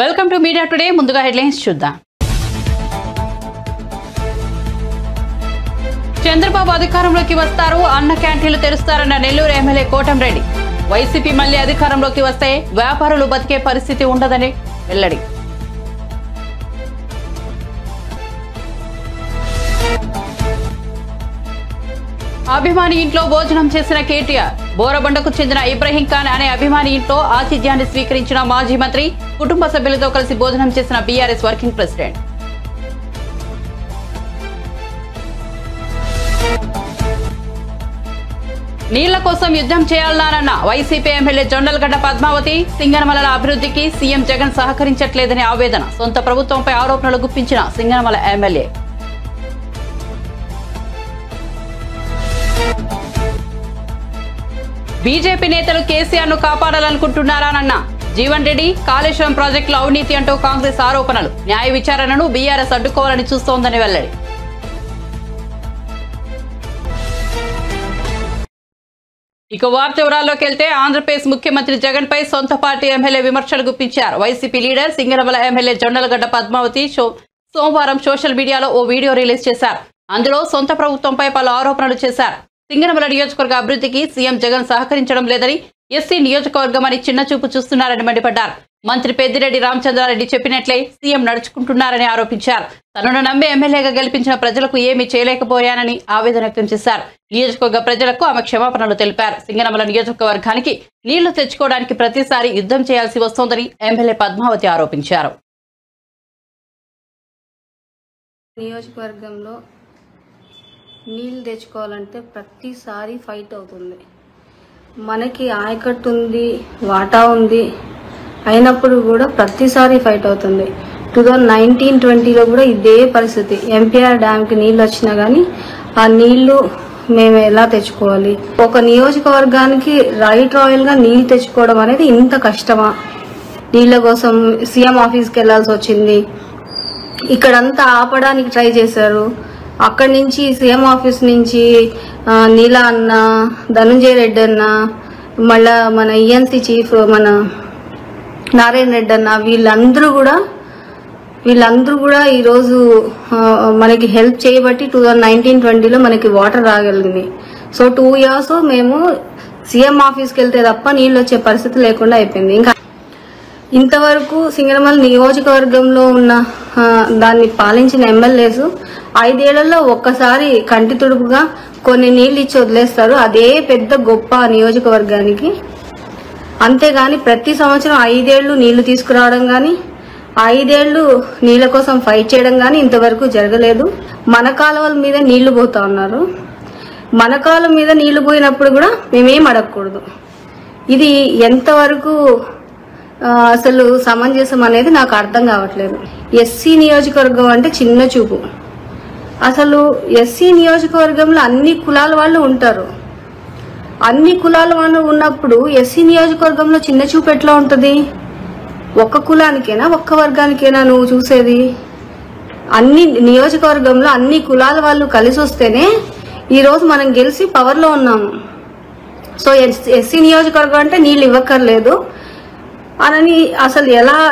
Welcome to media today. ముందుగా headlines చూద్దాం. చంద్రబాబు అధికారంలోకి వస్తారు, అన్న క్యాంటీన్లు తెరుస్తారన్న నెల్లూరు ఎమ్మెల్యే కోటంరెడ్డి. వైసీపీ మళ్లీ అధికారంలోకి వస్తే వ్యాపారులు బతికే పరిస్థితి ఉండదని వెల్లడి. అభిమాని ఇంట్లో భోజనం చేసిన కేటీఆర్. బోరబండకు చెందిన ఇబ్రహీం ఖాన్ అనే అభిమాని ఇంట్లో ఆతిథ్యాన్ని స్వీకరించిన మాజీ మంత్రి, కుటుంబ సభ్యులతో కలిసి భోజనం చేసిన బీఆర్ఎస్ వర్కింగ్ ప్రెసిడెంట్. నీళ్ల కోసం యుద్ధం చేయాలన్నారన్న వైసీపీ ఎమ్మెల్యే జొన్నలగడ్డ పద్మావతి. సింగనమల అభివృద్ధికి సీఎం జగన్ సహకరించట్లేదని ఆవేదన. సొంత ప్రభుత్వంపై ఆరోపణలు గుప్పించిన సింగనమల ఎమ్మెల్యే. బీజేపీ నేతలు కేసీఆర్ ను కాపాడాలనుకుంటున్నారన్న జీవన్ రెడ్డి. కాళేశ్వరం ప్రాజెక్టులో అవినీతి అంటూ కాంగ్రెస్ ఆరోపణలు. న్యాయ విచారణను బీఆర్ఎస్ అడ్డుకోవాలని చూస్తోందని వెల్లడి. ఇక వార్త వివరాల్లోకి వెళ్తే, ఆంధ్రప్రదేశ్ ముఖ్యమంత్రి జగన్ పై సొంత పార్టీ ఎమ్మెల్యే విమర్శలు గుప్పించారు. YCP leader Singanamala MLA Jonnalagadda Padmavathi సోమవారం సోషల్ మీడియాలో ఓ వీడియో రిలీజ్ చేశారు. అందులో సొంత ప్రభుత్వంపై పలు ఆరోపణలు చేశారు. సింగనమల నియోజకవర్గ అభివృద్ధికి సీఎం జగన్ సహకరించడం లేదని, ఎస్సీ నియోజకవర్గం అని చిన్న చూపు చూస్తున్నారని మండిపడ్డారు. మంత్రి పెద్దిరెడ్డి రామచంద్రారెడ్డి చెప్పినట్లే సీఎం నడుచుకుంటున్నారని ఆరోపించారు. తనను నమ్మి ఎమ్మెల్యేగా గెలిపించిన ప్రజలకు ఏమీ చేయలేకపోయానని ఆవేదన వ్యక్తం చేశారు. నియోజకవర్గ ప్రజలకు ఆమె క్షమాపణలు తెలిపారు. సింగనమల నియోజకవర్గానికి నీళ్లు తెచ్చుకోవడానికి ప్రతిసారి యుద్ధం చేయాల్సి వస్తోందని ఎమ్మెల్యే పద్మావతి ఆరోపించారు. నియోజకవర్గంలో నీళ్ళు తెచ్చుకోవాలంటే ప్రతిసారి ఫైట్ అవుతుంది. మనకి ఆయకట్టు ఉంది, వాటా ఉంది, అయినప్పుడు కూడా ప్రతిసారి ఫైట్ అవుతుంది. 2019-20లో కూడా ఇదే పరిస్థితి. ఎంపీఆర్ డ్యామ్కి నీళ్ళు వచ్చినా కానీ ఆ నీళ్లు మేము ఎలా తెచ్చుకోవాలి? ఒక నియోజకవర్గానికి రైట్ రాయల్గా నీళ్ళు తెచ్చుకోవడం అనేది ఇంత కష్టమా? నీళ్ళ కోసం సీఎం ఆఫీస్కి వెళ్లాల్సి వచ్చింది. ఇక్కడంతా ఆపడానికి ట్రై చేశారు. అక్కడి నుంచి సీఎం ఆఫీస్ నుంచి నీలా అన్న, ధనుంజయ రెడ్డి అన్న, మళ్ళా మన ఈఎన్సీ చీఫ్ మన నారాయణ రెడ్డి అన్న, వీళ్ళందరూ కూడా ఈరోజు మనకి హెల్ప్ చేయబట్టి 2019-20లో మనకి వాటర్ రాగలిగింది. సో 2 years మేము సీఎం ఆఫీస్కి వెళ్తే తప్ప నీళ్ళు వచ్చే పరిస్థితి లేకుండా అయిపోయింది. ఇంకా ఇంతవరకు సింగనమల నియోజకవర్గంలో ఉన్న దాన్ని పాలించిన ఎమ్మెల్యేస్ 5 ఏళ్లలో ఒక్కసారి కంటి తుడుపుగా కొన్ని నీళ్లు ఇచ్చి వదిలేస్తారు. అదే పెద్ద గొప్ప నియోజకవర్గానికి. అంతేగాని ప్రతి సంవత్సరం 5 ఏళ్లు నీళ్లు తీసుకురావడం గాని, 5 ఏళ్లు నీళ్ల కోసం ఫైట్ చేయడం గాని ఇంతవరకు జరగలేదు. మన కాలువల మీద నీళ్లు పోతా ఉన్నారు. మన కాలువ మీద నీళ్లు పోయినప్పుడు కూడా మేమేం అడగకూడదు. ఇది ఎంతవరకు అసలు సమంజసం అనేది నాకు అర్థం కావట్లేదు. ఎస్సీ నియోజకవర్గం అంటే చిన్న చూపు. అసలు ఎస్సీ నియోజకవర్గంలో అన్ని కులాల వాళ్ళు ఉంటారు. అన్ని కులాల వాళ్ళు ఉన్నప్పుడు ఎస్సీ నియోజకవర్గంలో చిన్న చూపు ఎట్లా ఉంటుంది? ఒక్క కులానికైనా, ఒక్క వర్గానికైనా నువ్వు చూసేది? అన్ని నియోజకవర్గంలో అన్ని కులాల వాళ్ళు కలిసి వస్తేనే ఈరోజు మనం గెలిచి పవర్లో ఉన్నాము. సో ఎస్సీ నియోజకవర్గం అంటే నీళ్ళు ఇవ్వక్కర్లేదు అని అసలు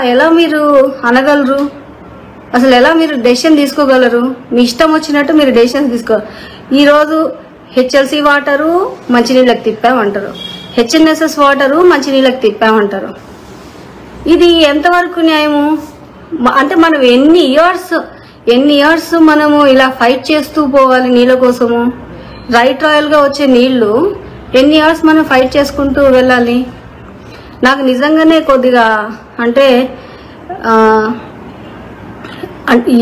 ఎలా మీరు అనగలరు? అసలు ఎలా మీరు డెసిషన్ తీసుకోగలరు? మీ ఇష్టం వచ్చినట్టు మీరు డెసిషన్స్ తీసుకో. ఈరోజు హెచ్ఎల్సీ వాటరు మంచినీళ్ళకి తిప్పామంటారు, హెచ్ఎన్ఎస్ఎస్ వాటరు మంచినీళ్ళకి తిప్పామంటారు. ఇది ఎంతవరకు న్యాయము? అంటే మనం ఎన్ని ఇయర్స్ మనము ఇలా ఫైట్ చేస్తూ పోవాలి నీళ్ళ కోసము? రైట్ రాయల్గా వచ్చే నీళ్లు ఎన్ని ఇయర్స్ మనం ఫైట్ చేసుకుంటూ వెళ్ళాలి? నాకు నిజంగానే కొద్దిగా అంటే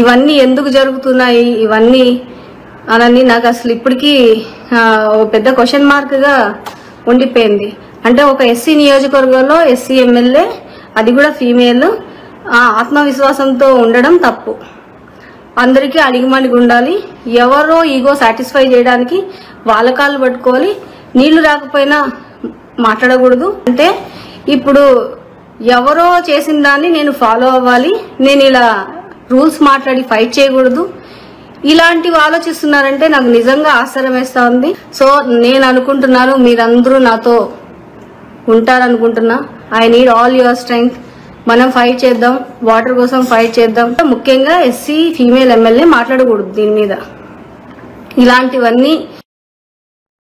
ఇవన్నీ ఎందుకు జరుగుతున్నాయి ఇవన్నీ అని నాకు అసలు ఇప్పటికీ పెద్ద క్వశ్చన్ మార్క్గా ఉండిపోయింది. అంటే ఒక ఎస్సీ నియోజకవర్గంలో ఎస్సీ ఎమ్మెల్యే, అది కూడా ఫీమేల్, ఆత్మవిశ్వాసంతో ఉండడం తప్పు. అందరికీ అడిగిమడిగి ఉండాలి. ఎవరో ఈగో సాటిస్ఫై చేయడానికి వాళ్ళ కాళ్ళు పట్టుకోవాలి. నీళ్లు రాకపోయినా మాట్లాడకూడదు. అంటే ఇప్పుడు ఎవరో చేసిన దాన్ని నేను ఫాలో అవ్వాలి, నేను ఇలా రూల్స్ మాట్లాడి ఫైట్ చేయకూడదు. ఇలాంటివి ఆలోచిస్తున్నారంటే నాకు నిజంగా ఆశ్చర్యం వేస్తా ఉంది. సో నేను అనుకుంటున్నాను మీరందరూ నాతో ఉంటారనుకుంటున్నా. I need all your strength. మనం ఫైట్ చేద్దాం, వాటర్ కోసం ఫైట్ చేద్దాం. ముఖ్యంగా ఎస్సీ ఫీమేల్ ఎమ్మెల్యే మాట్లాడకూడదు దీని మీద. ఇలాంటివన్నీ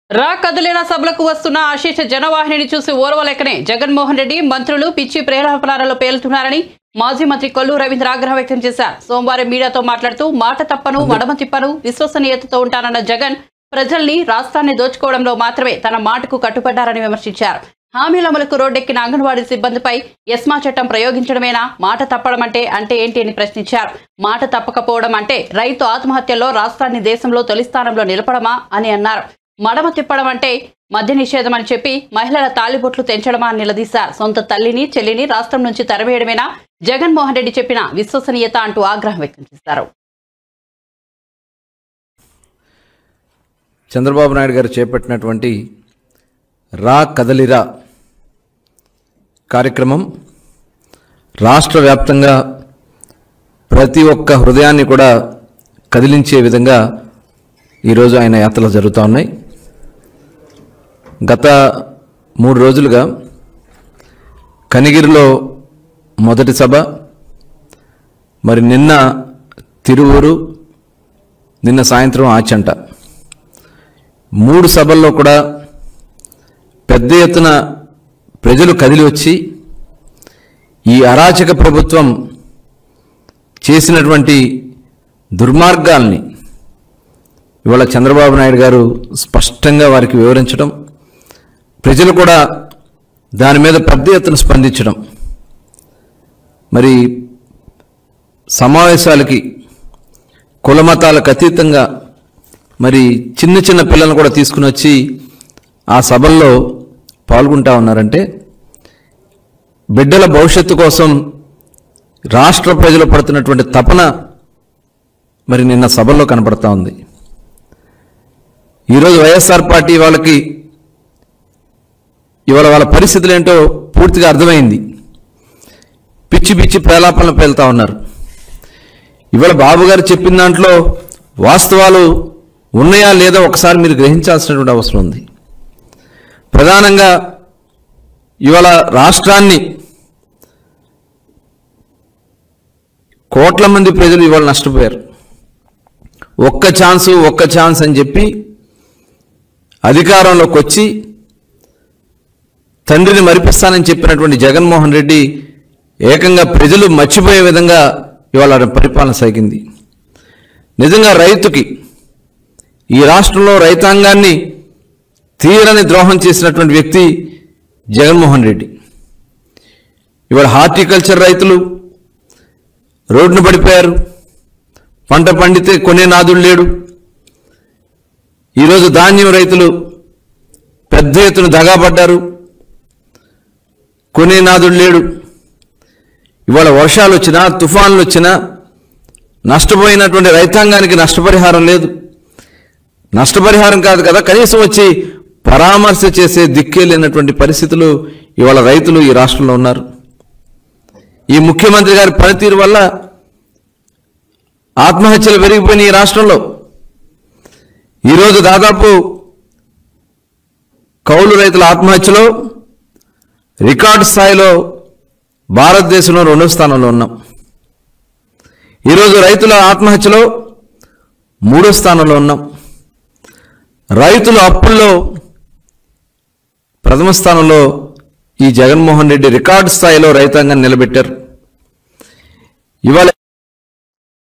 రా కదిలిన సభలకు వస్తున్న ఆశీష జనవాహినిని చూసి ఓర్వలేకనే జగన్మోహన్ రెడ్డి మంత్రులు పిచ్చి ప్రేలాపనాలలో పేలుతున్నారని మాజీ మంత్రి కొల్లు రవీంద్ర ఆగ్రహం వ్యక్తం చేశారు. సోమవారం మీడియాతో మాట్లాడుతూ మాట తప్పను, మడమ తిప్పను, విశ్వసనీయతతో ఉంటానన్న జగన్ ప్రజల్ని, రాష్ట్రాన్ని దోచుకోవడంలో మాత్రమే తన మాటకు కట్టుబడ్డారని విమర్శించారు. హామీల అమలుకు రోడ్డెక్కిన అంగన్వాడీ సిబ్బందిపై ఎస్మా చట్టం ప్రయోగించడమేనా? మాట తప్పడం అంటే ఏంటి అని ప్రశ్నించారు. మాట తప్పకపోవడం అంటే రైతు ఆత్మహత్యల్లో రాష్ట్రాన్ని దేశంలో తొలి స్థానంలో నిలపడమా అని అన్నారు. మడమ తిప్పడం అంటే మద్య నిషేధం అని చెప్పి మహిళల తాలిబొట్లు తెంచడమా అని నిలదీశారు. సొంత తల్లిని, చెల్లిని రాష్ట్రం నుంచి తరివేయడమేనా జగన్మోహన్ రెడ్డి చెప్పిన విశ్వసనీయత అంటూ ఆగ్రహం వ్యక్తం చేశారు. చంద్రబాబు నాయుడు గారు చేపట్టినటువంటి రా కదలిరా కార్యక్రమం రాష్ట్ర వ్యాప్తంగా ప్రతి ఒక్క హృదయాన్ని కూడా కదిలించే విధంగా ఈరోజు ఆయన యాత్రలు జరుగుతూ ఉన్నాయి. గత 3 రోజులుగా కనిగిరిలో మొదటి సభ, మరి నిన్న తిరువూరు, నిన్న సాయంత్రం ఆచంట, 3 సభల్లో కూడా పెద్ద ఎత్తున ప్రజలు కదిలి వచ్చి ఈ అరాచక ప్రభుత్వం చేసినటువంటి దుర్మార్గాల్ని ఇవాళ చంద్రబాబు నాయుడు గారు స్పష్టంగా వారికి వివరించడం, ప్రజలు కూడా దాని మీద పెద్ద ఎత్తున స్పందించడం, మరి సమావేశాలకి కులమతాలకు అతీతంగా మరి చిన్న చిన్న పిల్లలను కూడా తీసుకుని వచ్చి ఆ సభల్లో పాల్గొంటా ఉన్నారంటే బిడ్డల భవిష్యత్తు కోసం రాష్ట్ర ప్రజలు పడుతున్నటువంటి తపన మరి నిన్న సభల్లో కనపడతా ఉంది. ఈరోజు వైఎస్ఆర్ పార్టీ వాళ్ళకి ఇవాళ వాళ్ళ పరిస్థితులు ఏంటో పూర్తిగా అర్థమైంది. పిచ్చి పిచ్చి ప్రలాపనలు పేలుతా ఉన్నారు. ఇవాళ బాబు గారు చెప్పిన దాంట్లో వాస్తవాలు ఉన్నాయా లేదా ఒకసారి మీరు గ్రహించాల్సినటువంటి అవసరం ఉంది. ప్రధానంగా ఇవాళ రాష్ట్రాన్ని కోట్ల మంది ప్రజలు ఇవాళ నష్టపోయారు. ఒక్క ఛాన్స్ అని చెప్పి అధికారంలోకి వచ్చి తండ్రిని మరిపిస్తానని చెప్పినటువంటి జగన్మోహన్ రెడ్డి ఏకంగా ప్రజలు మర్చిపోయే విధంగా ఇవాళ పరిపాలన సాగింది. నిజంగా రైతుకి, ఈ రాష్ట్రంలో రైతాంగాన్ని తీరని ద్రోహం చేసినటువంటి వ్యక్తి జగన్మోహన్ రెడ్డి. ఇవాళ హార్టికల్చర్ రైతులు రోడ్డున పడిపోయారు. పంట పండితే కొనే నాదుడు లేడు. ఈరోజు ధాన్యం రైతులు పెద్ద ఎత్తున దగాపడ్డారు, కొనే నాదుడు లేడు. ఇవాళ వర్షాలు వచ్చినా, తుఫాన్లు వచ్చినా నష్టపోయినటువంటి రైతాంగానికి నష్టపరిహారం లేదు. నష్టపరిహారం కాదు కదా, కనీసం వచ్చి పరామర్శ చేసే దిక్కే లేనటువంటి పరిస్థితులు ఇవాళ రైతులు ఈ రాష్ట్రంలో ఉన్నారు. ఈ ముఖ్యమంత్రి గారి పనితీరు వల్ల ఆత్మహత్యలు పెరిగిపోయినాయి ఈ రాష్ట్రంలో. ఈరోజు దాదాపు కౌలు రైతుల ఆత్మహత్యలో రికార్డు స్థాయిలో భారతదేశంలో 2వ స్థానంలో ఉన్నాం. ఈరోజు రైతుల ఆత్మహత్యలో 3వ స్థానంలో ఉన్నాం. రైతుల అప్పుల్లో 1వ స్థానంలో ఈ జగన్మోహన్ రెడ్డి రికార్డు స్థాయిలో రైతాంగాన్ని నిలబెట్టారు. ఇవాళ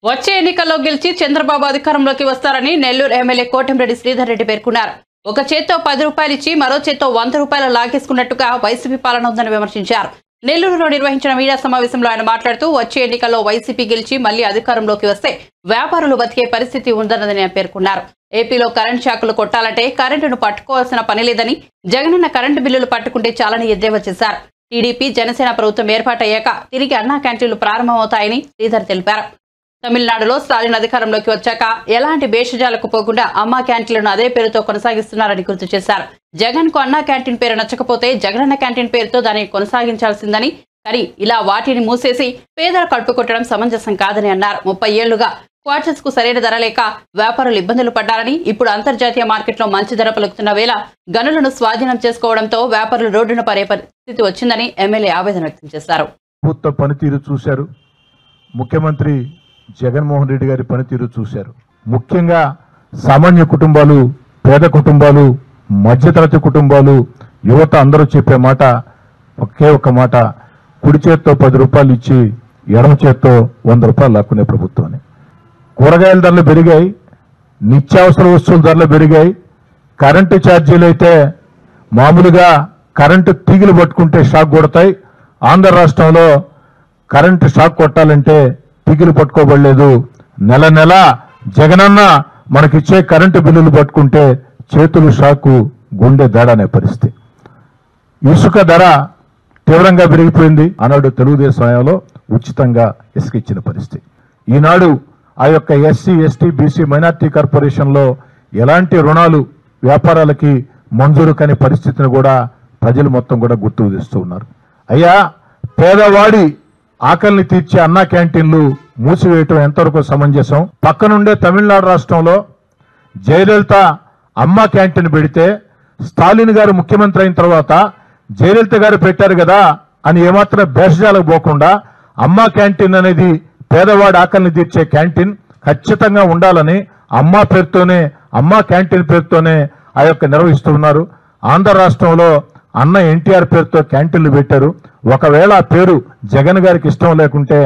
వచ్చే ఎన్నికల్లో గెలిచి చంద్రబాబు అధికారంలోకి వస్తారని నెల్లూరు ఎమ్మెల్యే కోటంరెడ్డి శ్రీధర్ రెడ్డి పేర్కొన్నారు. ఒక చేత్తో 10 రూపాయలు ఇచ్చి మరో చేత్తో 100 రూపాయలు లాగేసుకున్నట్టుగా వైసీపీ పాలన ఉందని విమర్శించారు. నెల్లూరులో నిర్వహించిన మీడియా సమావేశంలో ఆయన మాట్లాడుతూ వచ్చే ఎన్నికల్లో వైసీపీ గెలిచి మళ్లీ అధికారంలోకి వస్తే వ్యాపారులు బతికే పరిస్థితి ఉందన్నదని ఆయన పేర్కొన్నారు. ఏపీలో కరెంట్ షాకులు కొట్టాలంటే కరెంటును పట్టుకోవాల్సిన పని లేదని, జగనన్న కరెంటు బిల్లులు పట్టుకుంటే చాలని ఎద్దేవా చేశారు. టీడీపీ జనసేన ప్రభుత్వం ఏర్పాటయ్యాక తిరిగి అన్నా క్యాంటీన్లు ప్రారంభమవుతాయని శ్రీధర్ తెలిపారు. తమిళనాడులో స్టాలిన్ అధికారంలోకి వచ్చాక ఎలాంటి భేషజాలకు పోకుండా అమ్మా క్యాంటీన్లను అదే పేరుతో కొనసాగిస్తున్నారని గుర్తు చేశారు. జగన్ కు అన్నా క్యాంటీన్ పేరు నచ్చకపోతే జగనన్న క్యాంటీన్ పేరుతో దాన్ని కొనసాగించాల్సిందని, కానీ ఇలా వాటిని మూసేసి పేదల కడుపు కొట్టడం సమంజసం కాదని అన్నారు. 30 ఏళ్లుగా క్వార్టర్స్ కు సరైన ధర లేక వ్యాపారులు ఇబ్బందులు పడ్డారని, ఇప్పుడు అంతర్జాతీయ మార్కెట్లో మంచి ధర పలుకుతున్న వేళ గనులను స్వాధీనం చేసుకోవడంతో వ్యాపారులు రోడ్డున పడే పరిస్థితి వచ్చిందని ఎమ్మెల్యే ఆవేదన వ్యక్తం చేశారు. ప్రభుత్వ పనితీరు చూశారు, ముఖ్యమంత్రి జగన్మోహన్ రెడ్డి గారి పనితీరు చూశారు. ముఖ్యంగా సామాన్య కుటుంబాలు, పేద కుటుంబాలు, మధ్యతరగతి కుటుంబాలు, యువత అందరూ చెప్పే మాట ఒకే ఒక మాట, కుడి చేత్తో 10 రూపాయలు ఇచ్చి ఎడమ చేత్తో 100 రూపాయలు లాక్కునే ప్రభుత్వాన్ని. కూరగాయల ధరలు పెరిగాయి, నిత్యావసర వస్తువుల ధరలు పెరిగాయి, కరెంటు ఛార్జీలు అయితే మామూలుగా కరెంటు తీగలు పట్టుకుంటే షాక్ కొడతాయి. ఆంధ్ర రాష్ట్రంలో కరెంటు షాక్ కొట్టాలంటే తీగలు పట్టుకోబడలేదు. నెల నెల జగనన్న మనకిచ్చే కరెంటు బిల్లులు పట్టుకుంటే చేతులు షాకు, గుండె దడ అనే పరిస్థితి. ఇసుక ధర తీవ్రంగా పెరిగిపోయింది. ఆనాడు తెలుగుదేశం హయాంలో ఉచితంగా ఇసుక ఇచ్చిన పరిస్థితి. ఈనాడు ఆ యొక్క ఎస్సీ, ఎస్టీ, బీసీ, మైనార్టీ కార్పొరేషన్లో ఎలాంటి రుణాలు వ్యాపారాలకి మంజూరు కాని పరిస్థితిని కూడా ప్రజలు మొత్తం కూడా గుర్తుకు తెస్తూ ఉన్నారు. అయ్యా, పేదవాడి ఆకలిని తీర్చే అన్నా క్యాంటీన్లు మూసివేయటం ఎంతవరకు సమంజసం? పక్కనుండే తమిళనాడు రాష్ట్రంలో జయలలిత అమ్మ క్యాంటీన్ పెడితే స్టాలిన్ గారు ముఖ్యమంత్రి అయిన తర్వాత జయలలిత గారు పెట్టారు కదా అని ఏమాత్రం భేషజాలకు పోకుండా అమ్మ క్యాంటీన్ అనేది పేదవాడి ఆకలిని తీర్చే క్యాంటీన్ ఖచ్చితంగా ఉండాలని అమ్మ పేరుతోనే, అమ్మ క్యాంటీన్ పేరుతోనే ఆ యొక్క నిర్వహిస్తూ ఉన్నారు. ఆంధ్ర రాష్ట్రంలో అన్న ఎన్టీఆర్ పేరుతో క్యాంటీన్లు పెట్టారు. ఒకవేళ ఆ పేరు జగన్ గారికి ఇష్టం లేకుంటే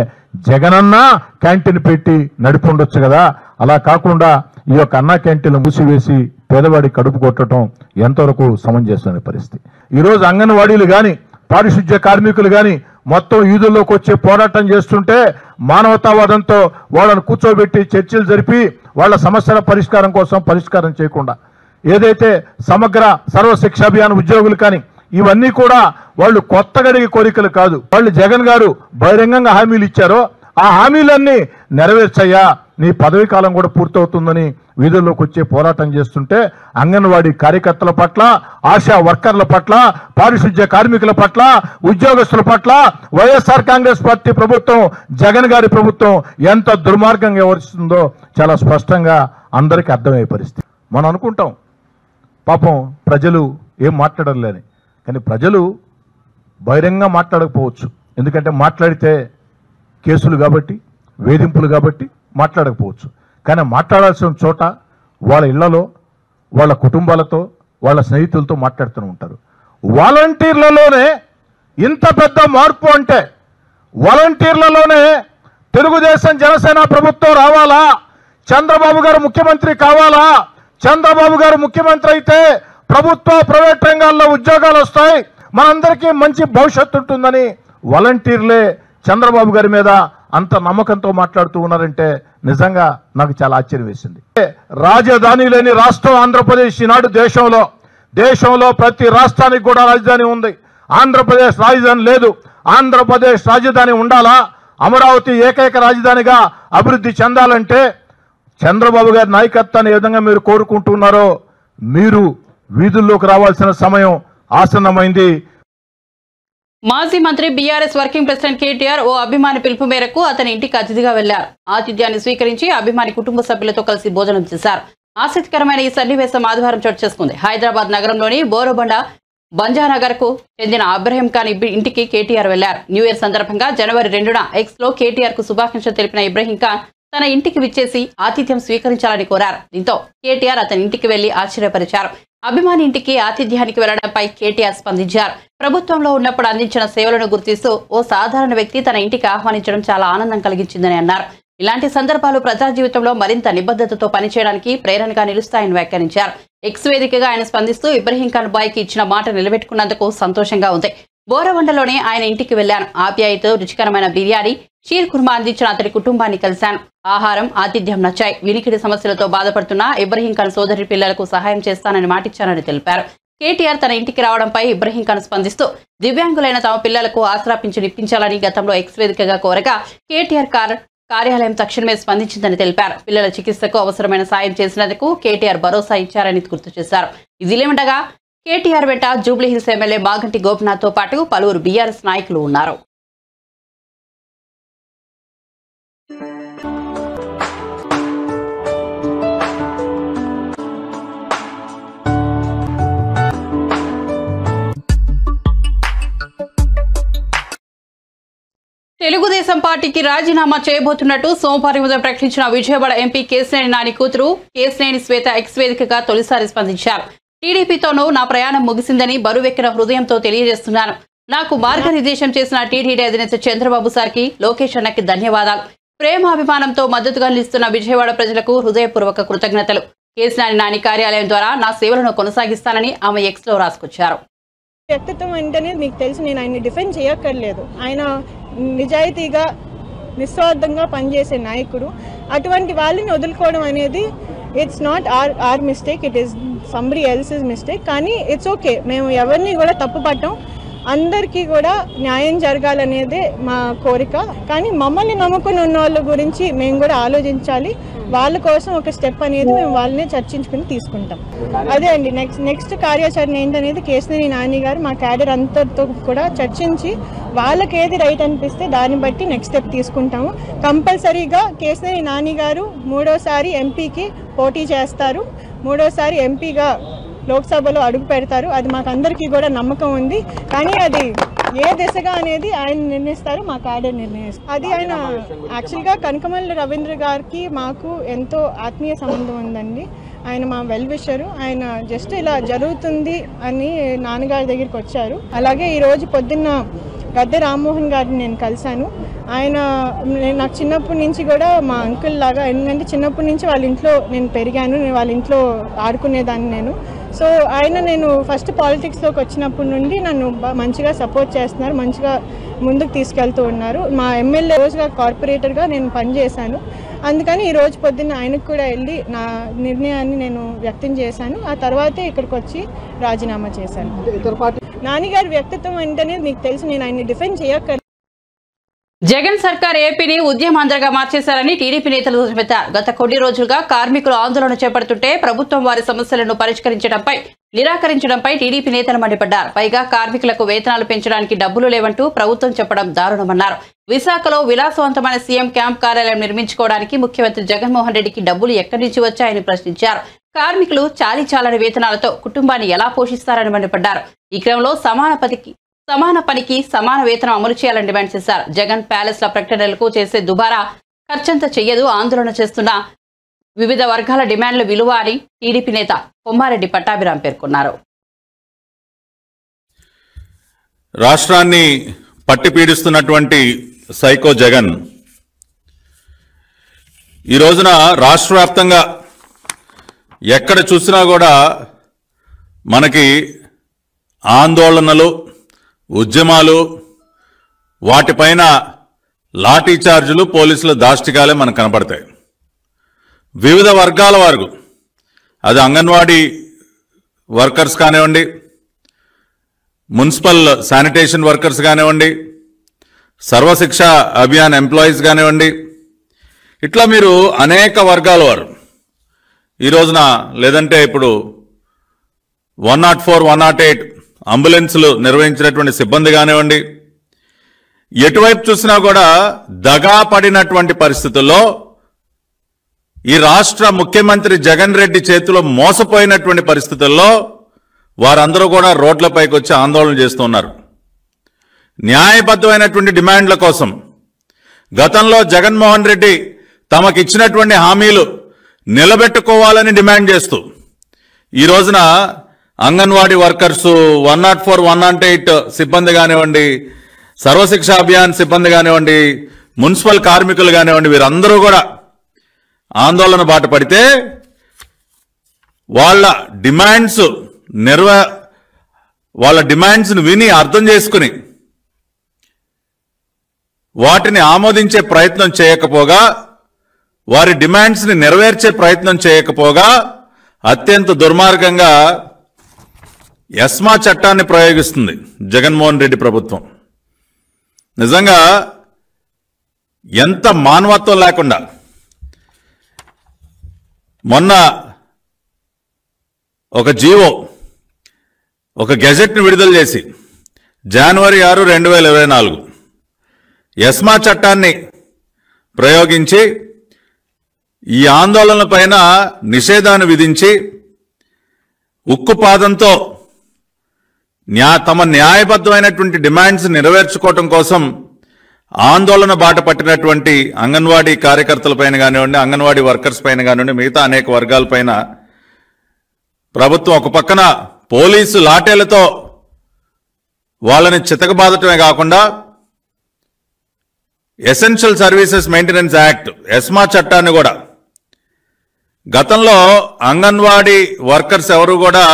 జగనన్న క్యాంటీన్ పెట్టి నడిపి ఉండొచ్చు కదా. అలా కాకుండా ఈ యొక్క అన్నా క్యాంటీన్లు మూసివేసి పేదవాడి కడుపు కొట్టడం ఎంతవరకు సమంజసమైన పరిస్థితి. ఈరోజు అంగన్వాడీలు కానీ, పారిశుద్ధ్య కార్మికులు కానీ మొత్తం వీధుల్లోకి వచ్చే పోరాటం చేస్తుంటే మానవతావాదంతో వాళ్ళను కూర్చోబెట్టి చర్చలు జరిపి వాళ్ళ సమస్యల పరిష్కారం చేయకుండా ఏదైతే సమగ్ర సర్వశిక్ష అభియాన్ ఉద్యోగులు కానీ ఇవన్నీ కూడా వాళ్ళు కొత్తగడిగే కోరికలు కాదు. వాళ్ళు జగన్ గారు బహిరంగంగా హామీలు ఇచ్చారో ఆ హామీలన్నీ నెరవేర్చయ్యా, నీ పదవీ కాలం కూడా పూర్తవుతుందని వీధుల్లోకి వచ్చే పోరాటం చేస్తుంటే అంగన్వాడీ కార్యకర్తల పట్ల, ఆశా వర్కర్ల పట్ల, పారిశుద్ధ్య కార్మికుల పట్ల, ఉద్యోగస్తుల పట్ల వైఎస్ఆర్ కాంగ్రెస్ పార్టీ ప్రభుత్వం, జగన్ గారి ప్రభుత్వం ఎంత దుర్మార్గంగా వ్యవహరిస్తుందో చాలా స్పష్టంగా అందరికీ అర్థమయ్యే పరిస్థితి. మనం అనుకుంటాం పాపం ప్రజలు ఏం మాట్లాడలేని, కానీ ప్రజలు బహిరంగంగా మాట్లాడకపోవచ్చు. ఎందుకంటే మాట్లాడితే కేసులు కాబట్టి, వేధింపులు కాబట్టి మాట్లాడకపోవచ్చు. కానీ మాట్లాడాల్సిన చోట వాళ్ళ ఇళ్లలో, వాళ్ళ కుటుంబాలతో, వాళ్ళ స్నేహితులతో మాట్లాడుతూ ఉంటారు. వాలంటీర్లలోనే ఇంత పెద్ద మార్పు అంటే, వాలంటీర్లలోనే తెలుగుదేశం జనసేన ప్రభుత్వం రావాలా, చంద్రబాబు గారు ముఖ్యమంత్రి కావాలా, చంద్రబాబు గారు ముఖ్యమంత్రి అయితే ప్రభుత్వ ప్రైవేట్ రంగాల్లో ఉద్యోగాలు వస్తాయి, మనందరికీ మంచి భవిష్యత్తు ఉంటుందని వాలంటీర్లే చంద్రబాబు గారి మీద అంత నమ్మకంతో మాట్లాడుతూ ఉన్నారంటే నిజంగా నాకు చాలా ఆశ్చర్యం వేసింది. రాజధాని లేని రాష్ట్రం ఆంధ్రప్రదేశ్. ఈనాడు దేశంలో ప్రతి రాష్ట్రానికి కూడా రాజధాని ఉంది. ఆంధ్రప్రదేశ్ రాజధాని లేదు. ఆంధ్రప్రదేశ్ రాజధాని ఉండాలా, అమరావతి ఏకైక రాజధానిగా అభివృద్ధి చెందాలంటే చంద్రబాబు గారి నాయకత్వాన్ని ఏ విధంగా మీరు కోరుకుంటున్నారో మీరు వీధుల్లోకి రావాల్సిన సమయం ఆసన్నమైంది. మాజీ మంత్రి బీఆర్ఎస్ వర్కింగ్ ప్రెసిడెంట్ కేటీఆర్ ఓ అభిమాని పిలుపు మేరకు అతని ఇంటికి అతిథిగా వెళ్లారు. ఆతిథ్యాన్ని స్వీకరించి అభిమాని కుటుంబ సభ్యులతో కలిసి భోజనం చేశారు. ఆసక్తికరమైన ఈ సన్నివేశం ఆదివారం చోటు చేసుకుంది. హైదరాబాద్ నగరంలోని బోరబండ బంజానగర్ కు చెందిన అబ్రహీం ఖాన్ ఇంటికి కేటీఆర్ వెళ్లారు. న్యూ ఇయర్ సందర్భంగా జనవరి 2న ఎక్స్ లో కేటీఆర్ కు శుభాకాంక్షలు తెలిపిన ఇబ్రహీం ఖాన్ తన ఇంటికి విచ్చేసి ఆతిథ్యం స్వీకరించాలని కోరారు. దీంతో కేటీఆర్ అతని ఇంటికి వెళ్లి ఆశ్చర్యపరిచారు. అభిమాని ఇంటికి ఆతిథ్యానికి వెళ్లడంపై కేటీఆర్ స్పందించారు. ప్రభుత్వంలో ఉన్నప్పుడు అందించిన సేవలను గుర్తిస్తూ ఓ సాధారణ వ్యక్తి తన ఇంటికి ఆహ్వానించడం చాలా ఆనందం కలిగించిందని అన్నారు. ఇలాంటి సందర్భాలు ప్రజా జీవితంలో మరింత నిబద్ధతతో పనిచేయడానికి ప్రేరణగా నిలుస్తాయని వ్యాఖ్యానించారు. ఎక్స్ వేదికగా ఆయన స్పందిస్తూ ఇబ్రహీం ఖాన్ బాయ్కి ఇచ్చిన మాట నిలబెట్టుకున్నందుకు సంతోషంగా ఉంది. బోరవండలోనే ఆయన ఇంటికి వెళ్లాను. ఆప్యాయతో రుచికరమైన బిర్యానీ, షీర్ కుర్మా అందించిన అతడి కుటుంబాన్ని కలిశాను. ఆహారం, ఆతిథ్యం నచ్చాయి. వినికిడి సమస్యలతో బాధపడుతున్న ఇబ్రహీం ఖాన్ సోదరి పిల్లలకు సహాయం చేస్తానని మాటిచ్చానని తెలిపారు. కేటీఆర్ తన ఇంటికి రావడంపై ఇబ్రహీం ఖాన్ స్పందిస్తూ దివ్యాంగులైన తమ పిల్లలకు ఆసరా పింఛను ఇప్పించాలని గతంలో ఎక్స్ వేదికగా కోరగా కేటీఆర్ కార్యాలయం తక్షణమే స్పందించిందని తెలిపారు. పిల్లల చికిత్సకు అవసరమైన సాయం చేసినందుకు కేటీఆర్ భరోసా ఇచ్చారని గుర్తు చేశారు. ఇదిలేమండగా కేటీఆర్ వెంట జూబ్లీహిల్స్ ఎమ్మెల్యే మాగంటి గోపినాథ్తో పాటు పలువురు బీఆర్ఎస్ నాయకులు ఉన్నారు. తెలుగుదేశం పార్టీకి రాజీనామా చేయబోతున్నట్టు సోమవారం ఉదయం ప్రకటించిన విజయవాడ ఎంపీ కేశినేని నాని కూతురు కేశినేని శ్వేత ఎక్స్ వేదికగా తొలిసారి స్పందించారు. టీడీపీతోనూ నా ప్రయాణం ముగిసిందని బరువెక్కిన హృదయంతో తెలియజేస్తున్నాను. నాకు మార్గనిర్దేశం చేసిన టీటీడీ అధినేత చంద్రబాబు సార్కి, లోకేష్ అన్నకి ధన్యవాదాలు. ప్రేమాభిమానంతో మద్దతుగా నిలుస్తున్న విజయవాడ ప్రజలకు హృదయపూర్వక కృతజ్ఞతలు. కేశినేని నాని కార్యాలయం ద్వారా నా సేవలను కొనసాగిస్తానని ఆమె ఎక్స్ లో రాసుకొచ్చారు. వ్యక్తిత్వం అంటేనే మీకు తెలుసు, నేను ఆయన్ని డిఫెండ్ చేయక్కర్లేదు. ఆయన నిజాయితీగా నిస్వార్థంగా పనిచేసే నాయకుడు. అటువంటి వాళ్ళని వదులుకోవడం అనేది it's not our mistake, it is somebody else's mistake. కానీ ఇట్స్ ఓకే, మేము ఎవరిని కూడా తప్పు పట్టం. అందరికీ కూడా న్యాయం జరగాలనేదే మా కోరిక. కానీ మమ్మల్ని నమ్ముకుని ఉన్న వాళ్ళ గురించి మేము కూడా ఆలోచించాలి. వాళ్ళ కోసం ఒక స్టెప్ అనేది మేము వాళ్ళనే చర్చించుకుని తీసుకుంటాం. అదే అండి నెక్స్ట్ కార్యాచరణ ఏంటనేది కేశినేని నాని గారు మా క్యాడర్ అంతటితో కూడా చర్చించి వాళ్ళకి ఏది రైట్ అనిపిస్తే దాన్ని బట్టి నెక్స్ట్ స్టెప్ తీసుకుంటాము. కంపల్సరీగా కేశినేని నాని గారు 3వ ఎంపీకి పోటీ చేస్తారు. 3వ ఎంపీగా లోక్సభలో అడుగు పెడతారు. అది మాకు అందరికీ కూడా నమ్మకం ఉంది. కానీ అది ఏ దిశగా అనేది ఆయన నిర్ణయిస్తారు, మా క్యాడర్ నిర్ణయిస్తారు. అది ఆయన యాక్చువల్గా కనకమల్లి రవీంద్ర గారికి మాకు ఎంతో ఆత్మీయ సంబంధం ఉందండి. ఆయన మా వెల్ విషరు. ఆయన జస్ట్ ఇలా జరుగుతుంది అని నాన్నగారి దగ్గరికి వచ్చారు. అలాగే ఈరోజు పొద్దున్న గద్దె రామ్మోహన్ గారిని నేను కలిశాను. ఆయన నాకు చిన్నప్పటి నుంచి కూడా మా అంకుల్ లాగా, ఎందుకంటే చిన్నప్పటి నుంచి వాళ్ళ ఇంట్లో నేను పెరిగాను, వాళ్ళ ఇంట్లో ఆడుకునేదాన్ని నేను. సో ఆయన నేను ఫస్ట్ పాలిటిక్స్లోకి వచ్చినప్పటి నుండి నన్ను మంచిగా సపోర్ట్ చేస్తున్నారు, మంచిగా ముందుకు తీసుకెళ్తూ ఉన్నారు. మా ఎమ్మెల్యే రోజుగా కార్పొరేటర్గా నేను పనిచేశాను. అందుకని ఈరోజు పొద్దున్న ఆయనకు కూడా వెళ్ళి నా నిర్ణయాన్ని నేను వ్యక్తం చేశాను. ఆ తర్వాతే ఇక్కడికి వచ్చి రాజీనామా చేశాను. నానిగారి వ్యక్తిత్వం అంటేనే మీకు తెలుసు, నేను ఆయన్ని డిఫెండ్ చేయక్కర్లేదు. జగన్ సర్కార్ ఏపీని ఉద్యమాంధ్రగా మార్చేశారని టీడీపీ నేతలు చెప్పారు. గత కొన్ని రోజులుగా కార్మికులు ఆందోళన చేపడుతుంటే ప్రభుత్వం వారి సమస్యలను పరిష్కరించడంపై నిరాకరించడంపై టీడీపీ నేతలు మండిపడ్డారు. పైగా కార్మికులకు వేతనాలు పెంచడానికి డబ్బులు లేవంటూ ప్రభుత్వం చెప్పడం దారుణమన్నారు. విశాఖలో విలాసవంతమైన సీఎం క్యాంప్ కార్యాలయం నిర్మించుకోవడానికి ముఖ్యమంత్రి జగన్మోహన్ రెడ్డికి డబ్బులు ఎక్కడి నుంచి వచ్చాయని ప్రశ్నించారు. కార్మికులు చాలీ వేతనాలతో కుటుంబాన్ని ఎలా పోషిస్తారని మండిపడ్డారు. ఈ క్రమంలో సమాన పనికి సమాన వేతనం అమలు చేయాలని డిమాండ్ చేశారు. జగన్ ప్యాలెస్ల ప్రకటనలకు చేసే దుబారా ఖర్చంత చెయ్యదు. ఆందోళన చేస్తున్న వివిధ వర్గాల డిమాండ్ల విలువ అని టీడీపీ నేత కొమ్మారెడ్డి పట్టాభిరాం పేర్కొన్నారు. రాష్ట్రాన్ని పట్టి పీడిస్తున్నటువంటి సైకో జగన్ ఈ రోజున రాష్ట్ర వ్యాప్తంగా ఎక్కడ చూసినా కూడా మనకి ఆందోళనలు, ఉద్యమాలు, వాటిపైన లాఠీ చార్జీలు, పోలీసుల దాష్టికాలే మనకు కనపడతాయి. వివిధ వర్గాల వారు, అది అంగన్వాడీ వర్కర్స్ కానివ్వండి, మున్సిపల్ శానిటేషన్ వర్కర్స్ కానివ్వండి, సర్వశిక్ష అభియాన్ ఎంప్లాయీస్ కానివ్వండి, ఇట్లా మీరు అనేక వర్గాల వారు ఈ రోజున, లేదంటే ఇప్పుడు 104, 108 అంబులెన్సులు నిర్వహించినటువంటి సిబ్బంది కానివ్వండి, ఎటువైపు చూసినా కూడా దగా పడినటువంటి పరిస్థితుల్లో ఈ రాష్ట్ర ముఖ్యమంత్రి జగన్ రెడ్డి చేతిలో మోసపోయినటువంటి పరిస్థితుల్లో వారందరూ కూడా రోడ్లపైకి వచ్చి ఆందోళన చేస్తున్నారు. న్యాయబద్ధమైనటువంటి డిమాండ్ల కోసం గతంలో జగన్మోహన్ రెడ్డి తమకిచ్చినటువంటి హామీలు నిలబెట్టుకోవాలని డిమాండ్ చేస్తూ ఈ రోజున అంగన్వాడీ వర్కర్సు, 104, 108 సిబ్బంది కానివ్వండి, సర్వశిక్ష అభియాన్ సిబ్బంది కానివ్వండి, మున్సిపల్ కార్మికులు కానివ్వండి, వీరందరూ కూడా ఆందోళన బాట పడితే వాళ్ళ డిమాండ్స్ను విని అర్థం చేసుకుని వాటిని ఆమోదించే ప్రయత్నం చేయకపోగా, వారి డిమాండ్స్ని నెరవేర్చే ప్రయత్నం చేయకపోగా అత్యంత దుర్మార్గంగా ఎస్మా చట్టాన్ని ప్రయోగిస్తుంది జగన్మోహన్ రెడ్డి ప్రభుత్వం. నిజంగా ఎంత మానవత్వం లేకుండా. మొన్న ఒక జీవో, ఒక గెజెట్ను విడుదల చేసి జనవరి 6, 2024 ఎస్మా చట్టాన్ని ప్రయోగించి ఈ ఆందోళనల పైన నిషేధాన్ని విధించి ఉక్కుపాదంతో తమ న్యాయబద్ధమైనటువంటి డిమాండ్స్ నెరవేర్చుకోవటం కోసం ఆందోళన బాట పట్టినటువంటి అంగన్వాడీ కార్యకర్తలపైన కానివ్వండి, అంగన్వాడీ వర్కర్స్ పైన కానివ్వండి, మిగతా అనేక వర్గాలపైన ప్రభుత్వం ఒక పక్కన పోలీసు లాఠీలతో వాళ్ళని చితకబాదటమే కాకుండా essential services maintenance act ESMA చట్టాన్ని కూడా, గతంలో అంగన్వాడీ వర్కర్స్ ఎవరు కూడా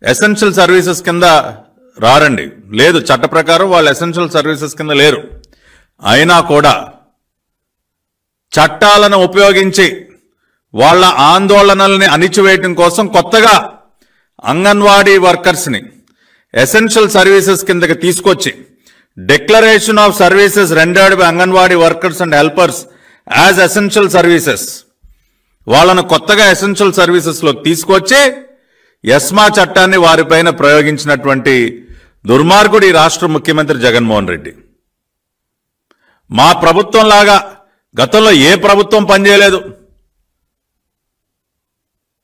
ఎసెన్షియల్ సర్వీసెస్ కింద రారండి, లేదు చట్ట ప్రకారం వాళ్ళు ఎసెన్షియల్ సర్వీసెస్ కింద లేరు. అయినా కూడా చట్టాలను ఉపయోగించి వాళ్ళ ఆందోళనల్ని అణిచివేయటం కోసం కొత్తగా అంగన్వాడీ వర్కర్స్ని ఎసెన్షియల్ సర్వీసెస్ కిందకి తీసుకొచ్చి declaration of services rendered by anganwadi workers and helpers as essential services, వాళ్ళను కొత్తగా ఎసెన్షియల్ సర్వీసెస్లోకి తీసుకొచ్చి ఎస్మా చట్టాన్ని వారిపైన ప్రయోగించినటువంటి దుర్మార్గుడు ఈ రాష్ట్ర ముఖ్యమంత్రి జగన్మోహన్ రెడ్డి. మా ప్రభుత్వం లాగా గతంలో ఏ ప్రభుత్వం పనిచేయలేదు.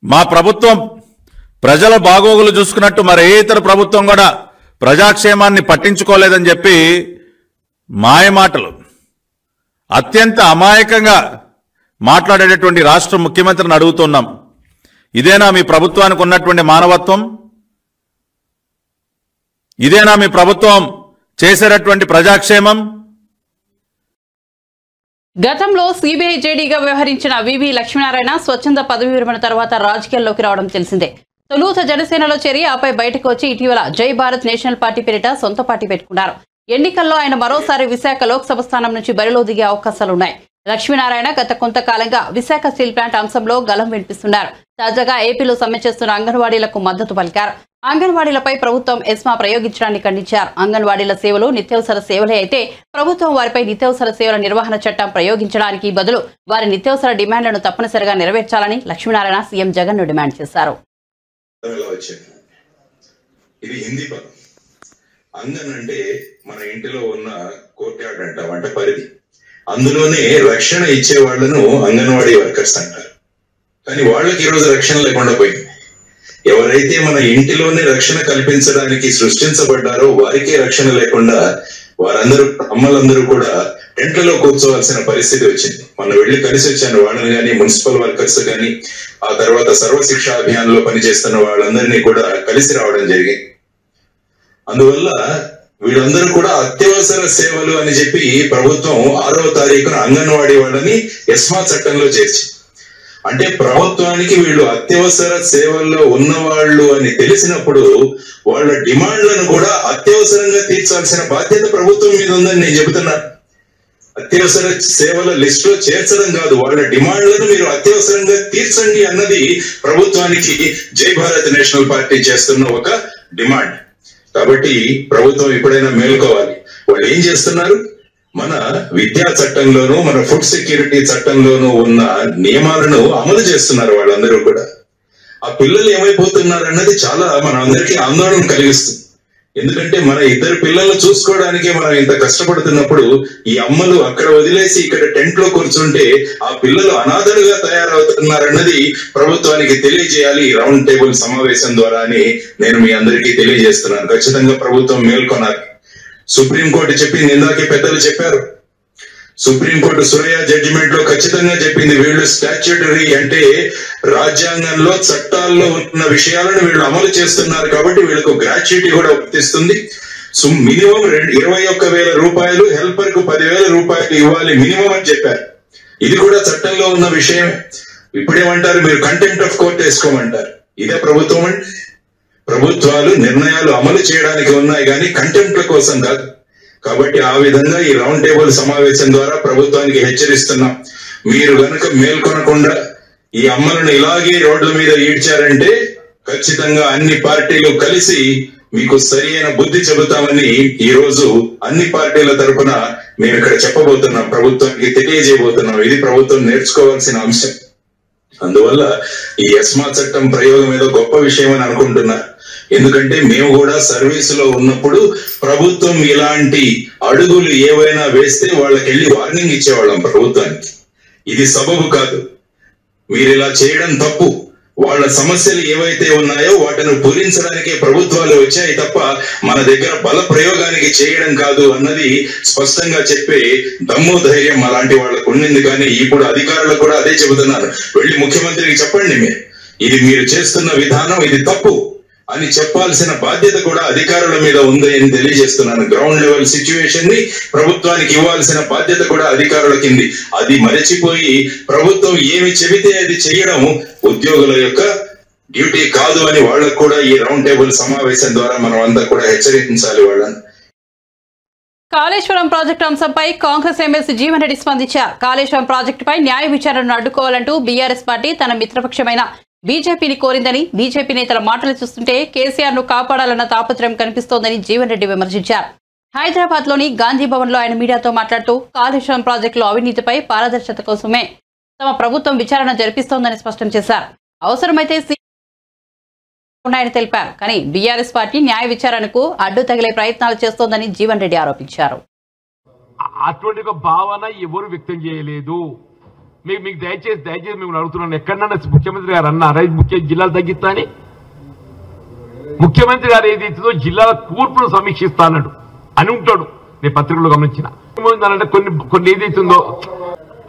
మా ప్రభుత్వం ప్రజల బాగోగులు చూసుకున్నట్టు మరి ఏ ఇతర ప్రభుత్వం కూడా ప్రజాక్షేమాన్ని పట్టించుకోలేదని చెప్పి మాయమాటలు, అత్యంత అమాయకంగా మాట్లాడేటటువంటి రాష్ట్ర ముఖ్యమంత్రిని అడుగుతున్నాం, ఇదేనా మీ ప్రభుత్వానికి ఉన్నటువంటి మానవత్వం? ఇదేనా మీ ప్రభుత్వం చేసేటటువంటి ప్రజాక్షేమం? గతంలో సిబిఐ జేడీగా వ్యవహరించిన వివి లక్ష్మీనారాయణ స్వచ్ఛంద పదవి విరమణ తర్వాత రాజకీయాల్లోకి రావడం తెలిసిందే. తొలుత జనసేనలో చేరి ఆపై బయటకు వచ్చి ఇటీవల జై భారత్ నేషనల్ పార్టీ పేరిట సొంత పార్టీ పెట్టుకున్నారు. ఎన్నికల్లో ఆయన మరోసారి విశాఖ లోక్సభ స్థానం నుంచి బరిలో దిగే అవకాశాలున్నాయి. లక్ష్మీనారాయణ గత కొంతకాలంగా విశాఖ స్టీల్ ప్లాంట్ అంశంలో గలం వినిపిస్తున్నారు. తాజాగా ఏపీలో సమ్మె చేస్తున్న అంగన్వాడీలకు మద్దతు పలికారు. అంగన్వాడీలపై ప్రభుత్వం ఎస్మా ప్రయోగించడాన్ని ఖండించారు. అంగన్వాడీల సేవలు నిత్యావసర సేవలే అయితే ప్రభుత్వం వారిపై నిత్యావసర సేవల నిర్వహణ చట్టం ప్రయోగించడానికి బదులు వారి నిత్యావసర డిమాండ్లను తప్పనిసరిగా నెరవేర్చాలని లక్ష్మీనారాయణ సీఎం జగన్ ను డిమాండ్ చేశారు. ఇది హిందీ పదం. అంగన్ అంటే మన ఇంటిలో ఉన్న కోర్ట్యార్డ్ అంటాం, అంటే పరిధి. అందులోనే రక్షణ ఇచ్చే వాళ్లను అంగన్వాడీ వర్కర్స్ అంటారు. కానీ వాళ్ళకి ఈరోజు రక్షణ లేకుండా పోయింది. ఎవరైతే మన ఇంటిలోనే రక్షణ కల్పించడానికి సృష్టించబడ్డారో వారికే రక్షణ లేకుండా వారందరూ అమ్మలందరూ కూడా టెంట్లలో కూర్చోవలసిన పరిస్థితి వచ్చింది. మనం వెళ్ళి కలిసి వచ్చాను వాళ్ళని కానీ, మున్సిపల్ వర్కర్స్ కానీ, ఆ తర్వాత సర్వశిక్ష అభియాన్ లో పనిచేస్తున్న వాళ్ళందరినీ కూడా కలిసి రావడం జరిగింది. అందువల్ల వీళ్ళందరూ కూడా అత్యవసర సేవలు అని చెప్పి ప్రభుత్వం 6వ తారీఖున అంగన్వాడీ వాళ్ళని ఎస్మా చట్టంలో చేర్చి, అంటే ప్రభుత్వానికి వీళ్ళు అత్యవసర సేవల్లో ఉన్నవాళ్ళు అని తెలిసినప్పుడు వాళ్ళ డిమాండ్లను కూడా అత్యవసరంగా తీర్చాల్సిన బాధ్యత ప్రభుత్వం మీద ఉందని నేను చెబుతున్నాను. అత్యవసర సేవల లిస్ట్ లో చేర్చడం కాదు, వాళ్ళ డిమాండ్లను మీరు అత్యవసరంగా తీర్చండి అన్నది ప్రభుత్వానికి జై భారత్ నేషనల్ పార్టీ చేస్తున్న ఒక డిమాండ్. కాబట్టి ప్రభుత్వం ఎప్పుడైనా మేలుకోవాలి. వాళ్ళు ఏం చేస్తున్నారు? మన విద్యా చట్టంలోనూ మన ఫుడ్ సెక్యూరిటీ చట్టంలోనూ ఉన్న నియమాలను అమలు చేస్తున్నారు వాళ్ళందరూ కూడా. ఆ పిల్లలు ఏమైపోతున్నారు అన్నది చాలా మన అందరికీ ఆందోళన కలిగిస్తుంది. ఎందుకంటే మన ఇద్దరు పిల్లలను చూసుకోవడానికే మనం ఇంత కష్టపడుతున్నప్పుడు ఈ అమ్మలు అక్కడ వదిలేసి ఇక్కడ టెంట్ లో కూర్చుంటే ఆ పిల్లలు అనాథలుగా తయారవుతున్నారన్నది ప్రభుత్వానికి తెలియజేయాలి ఈ రౌండ్ టేబుల్ సమావేశం ద్వారా అని నేను మీ అందరికీ తెలియజేస్తున్నాను. ఖచ్చితంగా ప్రభుత్వం మేల్కొనాలి. సుప్రీంకోర్టు చెప్పింది, ఇందాకే పెద్దలు చెప్పారు, సుప్రీంకోర్టు సురయ్య జడ్జిమెంట్ లో ఖచ్చితంగా చెప్పింది, వీళ్ళు స్టాచ్యూటరీ అంటే రాజ్యాంగంలో చట్టాల్లో ఉన్న విషయాలను వీళ్ళు అమలు చేస్తున్నారు కాబట్టి వీళ్ళకు గ్రాట్యుటీ కూడా వర్తిస్తుంది. మినిమం 21,000 రూపాయలు, హెల్పర్ కు 10,000 రూపాయలు ఇవ్వాలి మినిమం అని చెప్పారు. ఇది కూడా చట్టంలో ఉన్న విషయమే. ఇప్పుడేమంటారు, మీరు కంటెంప్ట్ ఆఫ్ కోర్ట్ వేసుకోమంటారు. ఇదే ప్రభుత్వం అంటే ప్రభుత్వాలు నిర్ణయాలు అమలు చేయడానికి ఉన్నాయి కానీ కంటెంప్ట్ల కోసం కాదు. కాబట్టి ఆ విధంగా ఈ రౌండ్ టేబుల్ సమావేశం ద్వారా ప్రభుత్వానికి హెచ్చరిస్తున్నాం, మీరు గనక మేల్కొనకుండా ఈ అమ్మలను ఇలాగే రోడ్ల మీద ఈడ్చారంటే ఖచ్చితంగా అన్ని పార్టీలు కలిసి మీకు సరి అయిన బుద్ధి చెబుతామని ఈ రోజు అన్ని పార్టీల తరఫున మేము ఇక్కడ చెప్పబోతున్నాం, ప్రభుత్వానికి తెలియజేయబోతున్నాం. ఇది ప్రభుత్వం నేర్చుకోవాల్సిన అంశం. అందువల్ల ఈ ఎస్మా చట్టం ప్రయోగం ఏదో గొప్ప విషయం అని అనుకుంటున్నారు. ఎందుకంటే మేము కూడా సర్వీసులో ఉన్నప్పుడు ప్రభుత్వం ఇలాంటి అడుగులు ఏవైనా వేస్తే వాళ్ళకి వెళ్ళి వార్నింగ్ ఇచ్చేవాళ్ళం ప్రభుత్వానికి. ఇది సబబు కాదు, మీరు ఇలా చేయడం తప్పు, వాళ్ళ సమస్యలు ఏవైతే ఉన్నాయో వాటిని పూరించడానికే ప్రభుత్వాలు వచ్చాయి తప్ప మన దగ్గర బల ప్రయోగానికి చేయడం కాదు అన్నది స్పష్టంగా చెప్పే దమ్ము ధైర్యం అలాంటి వాళ్ళకు ఉండింది. కానీ ఇప్పుడు అధికారులకు కూడా అదే చెబుతున్నారు, వెళ్ళి ముఖ్యమంత్రికి చెప్పండి, ఇది మీరు చేస్తున్న విధానం ఇది తప్పు అని చెప్పాల్సిన బాధ్యత కూడా అధికారుల మీద ఉంది అని తెలియజేస్తున్నాను. గ్రౌండ్ లెవెల్ సిచ్యువేషన్ ని ప్రభుత్వానికి ఇవ్వాల్సిన బాధ్యత కూడా అధికారుల కింది. అది మరచిపోయి ప్రభుత్వం ఏమి చెబితే అది చేయడం ఉద్యోగుల యొక్క డ్యూటీ కాదు అని వాళ్ళకు కూడా ఈ రౌండ్ టేబుల్ సమావేశం ద్వారా మనం అంతా కూడా హెచ్చరించాలి వాళ్ళని. కాళేశ్వరం ప్రాజెక్టు అంశంపై కాంగ్రెస్ ఎమ్మెల్సీ జీవన్ రెడ్డి స్పందించారు. కాళేశ్వరం ప్రాజెక్టుపై న్యాయ విచారణను అడ్డుకోవాలంటూ బీఆర్ఎస్ పార్టీ తన మిత్రపక్షమైన బీజేపీని కోరిందని, బీజేపీ నేతల మాటలు చూస్తుంటే కేసీఆర్ ను కాపాడాలన్న తాపత్రయం కనిపిస్తోందని జీవన్ రెడ్డి విమర్శించారు. హైదరాబాద్ లోని గాంధీ భవన్ లో ఆయన మీడియాతో మాట్లాడుతూ కాళేశ్వరం ప్రాజెక్టులో అవినీతిపై పారదర్శకత కోసమే తమ ప్రభుత్వం విచారణ జరిపిస్తోందని స్పష్టం చేశారు. అవసరమైతే ఉన్నాయని తెలిపారు. కానీ బీఆర్ఎస్ పార్టీ న్యాయ విచారణకు అడ్డు తగిలే ప్రయత్నాలు చేస్తోందని జీవన్ రెడ్డి ఆరోపించారు. అటువంటి ఒక భావన ఎవరు వ్యక్తం చేయలేదు. మీకు దయచేసి మేము అడుగుతున్నాను, ఎక్కడన్నా ముఖ్యమంత్రి గారు అన్నారా జిల్లాలు తగ్గిస్తా అని? ముఖ్యమంత్రి గారు ఏదైతుందో జిల్లాల కూర్పును సమీక్షిస్తానడు అని ఉంటాడు. నేను పత్రికలో గమనించిన ఏమంటే కొన్ని ఏదైతుందో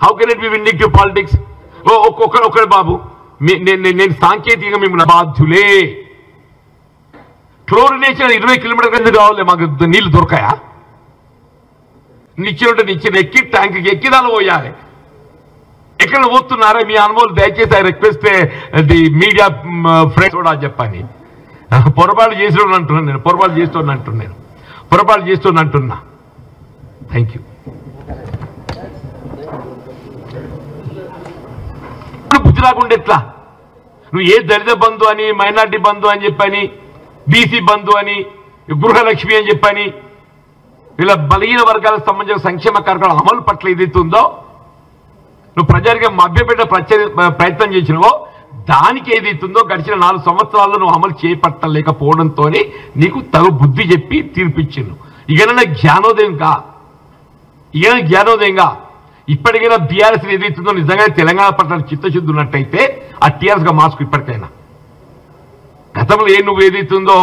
how can it be vindictive politics. ఒక్కడు బాబు, నేను సాంకేతికంగా మేము బాధ్యులే. క్లోరినేషన్ 20 కిలోమీటర్ల ఎందుకు కావాలి? మాకు నీళ్లు దొరకాయా? నిచ్చిన ఎక్కి ట్యాంక్కి ఎక్కిదాలు పోయాలి. ఎక్కడ పోతున్నారా మీ అనుభవం? దయచేసి I request the media friends కూడా చెప్పండి. పొరపాటు చేసిన అంటున్నాను నేను, పొరపాటు చేస్తున్నా అంటున్నా. Thank you. బుద్ధి రాకుండా ఎట్లా? నువ్వు ఏ దళిత బంధు అని, మైనార్టీ బంధు అని చెప్పని, బీసీ బంధు అని, గృహలక్ష్మి అని చెప్పని, ఇలా బలహీన వర్గాలకు సంబంధించిన సంక్షేమ కార్యక్రమాల అమలు పట్ల ఏదైతుందో నువ్వు ప్రజానికి మభ్యపెట్టే ప్రయత్నం చేసినవో దానికి ఏదైతుందో గడిచిన 4 సంవత్సరాల్లో నువ్వు అమలు చేపట్టలేకపోవడంతో నీకు తగు బుద్ధి చెప్పి తీర్పిచ్చిండు. ఇకనైనా జ్ఞానోదయంగా ఇప్పటికైనా బీఆర్ఎస్ ఏదైతుందో నిజంగా తెలంగాణ పట్ల చిత్తశుద్ధి ఉన్నట్టయితే ఆ టీఆర్ఎస్గా మార్చుకు. ఇప్పటికైనా గతంలో నువ్వు ఏదైతుందో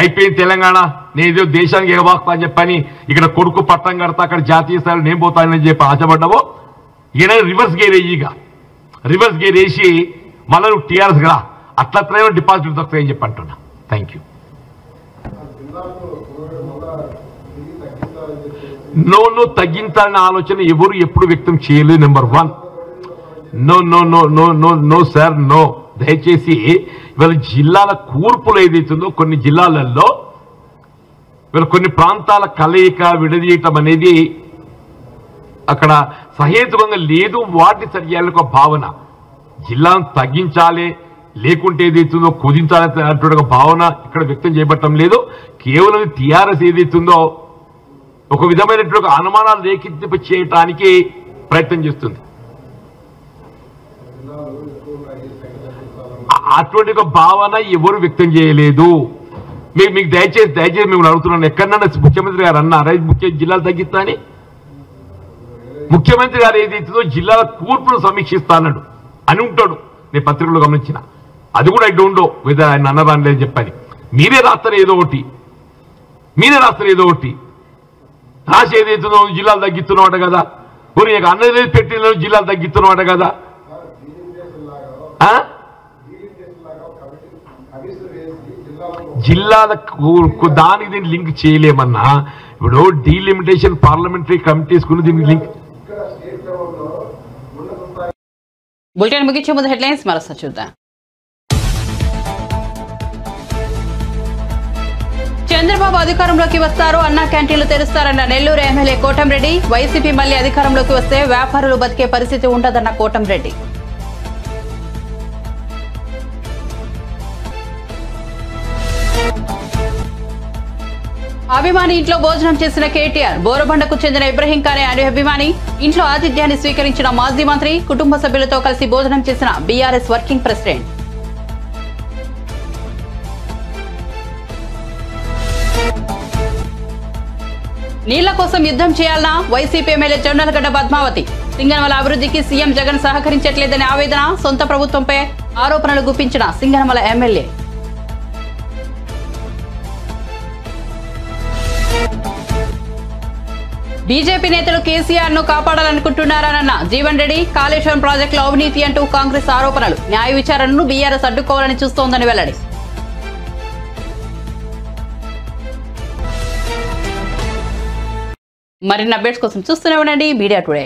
అయిపోయింది తెలంగాణ, నేనేదో దేశానికి ఎగబాక్తా అని చెప్పని ఇక్కడ కొడుకు పట్టం కడతా, అక్కడ జాతీయ స్థాయిలో నేను పోతానని చెప్పి ఆశపడ్డావో ఈయన రివర్స్ గేర్ వేసి మళ్ళీ నువ్వు టీఆర్ఎస్ గా అట్లనే డిపాజిట్ దొరుకుతాయని చెప్పి అంటున్నా. Thank you. నో తగ్గించాలనే ఆలోచన ఎవరు ఎప్పుడు వ్యక్తం చేయలేదు. Number 1 no sir, no. దయచేసి ఇవాళ జిల్లాల కూర్పులు ఏదైతుందో కొన్ని జిల్లాలలో ఇవాళ కొన్ని ప్రాంతాల కలయిక విడదీయటం అనేది అక్కడ సహేతుకంగా లేదు. వాటిని సరిచేయాలని ఒక భావన, జిల్లాను తగ్గించాలి లేకుంటే ఏదైతుందో కుదించాలి అంటున్న ఒక భావన ఇక్కడ వ్యక్తం చేయబట్టం లేదు. కేవలం టీఆర్ఎస్ ఏదైతుందో ఒక విధమైనటువంటి అనుమానాలు రేకెత్తింప చేయటానికి ప్రయత్నం చేస్తుంది. అటువంటి ఒక భావన ఎవరు వ్యక్తం చేయలేదు. మీకు దయచేసి మేము అడుగుతున్నాను, ఎక్కడన్నా ముఖ్యమంత్రి గారు అన్నారా జిల్లాలు తగ్గిస్తా అని? ముఖ్యమంత్రి గారు ఏదైతుందో జిల్లాల కూర్పును సమీక్షిస్తానడు అని ఉంటాడు. నేను పత్రికలో గమనించిన అది కూడా ఐ డోంట్ నో వెదర్ ఆయన అన్నదాని లేదని చెప్పని. మీరే రాస్తారు ఏదో ఒకటి రాసి ఏదైతుందో జిల్లాలు తగ్గిస్తున్నావాట కదా, నీకు అన్నది పెట్టిన జిల్లాలు తగ్గిస్తున్నావాట కదా. జిల్లాల దానికి దీన్ని లింక్ చేయలేమన్నా. ఇప్పుడు డీలిమిటేషన్ పార్లమెంటరీ కమిటీస్ కు దీనికి లింక్. బులెటిన్ ముగించే ముందు హెడ్లైన్స్ మరోసారి చూద్దాం. చంద్రబాబు అధికారంలోకి వస్తారు, అన్నా క్యాంటీన్లు తెరుస్తారన్న నెల్లూరు ఎమ్మెల్యే కోటంరెడ్డి. వైసీపీ మళ్లీ అధికారంలోకి వస్తే వ్యాపారులు బతికే పరిస్థితి ఉండదన్న కోటంరెడ్డి. అభిమాని ఇంట్లో భోజనం చేసిన కేటీఆర్. బోరబండకు చెందిన ఇబ్రహీం ఖానే అనే అభిమాని ఇంట్లో ఆతిథ్యాన్ని స్వీకరించిన మాజీ మంత్రి, కుటుంబ సభ్యులతో కలిసి భోజనం చేసిన బీఆర్ఎస్ వర్కింగ్ ప్రెసిడెంట్. నీళ్ల కోసం యుద్ధం చేయాలన్నా వైసీపీ ఎమ్మెల్యే జొన్నలగడ్డ పద్మావతి. సింగనమల అభివృద్ధికి సీఎం జగన్ సహకరించట్లేదనే ఆవేదన. సొంత ప్రభుత్వంపై ఆరోపణలు గుప్పించిన సింగనమల ఎమ్మెల్యే. బీజేపీ నేతలు కేసీఆర్ ను కాపాడాలనుకుంటున్నారన్న జీవన్ రెడ్డి. కాళేశ్వరం ప్రాజెక్టులో అవినీతి అంటూ కాంగ్రెస్ ఆరోపణలు. న్యాయ విచారణను బీఆర్ఎస్ అడ్డుకోవాలని చూస్తోందని వెల్లడి. మరిన్ని అప్డేట్స్ కోసం చూస్తూనే ఉండండి మీడియా టుడే.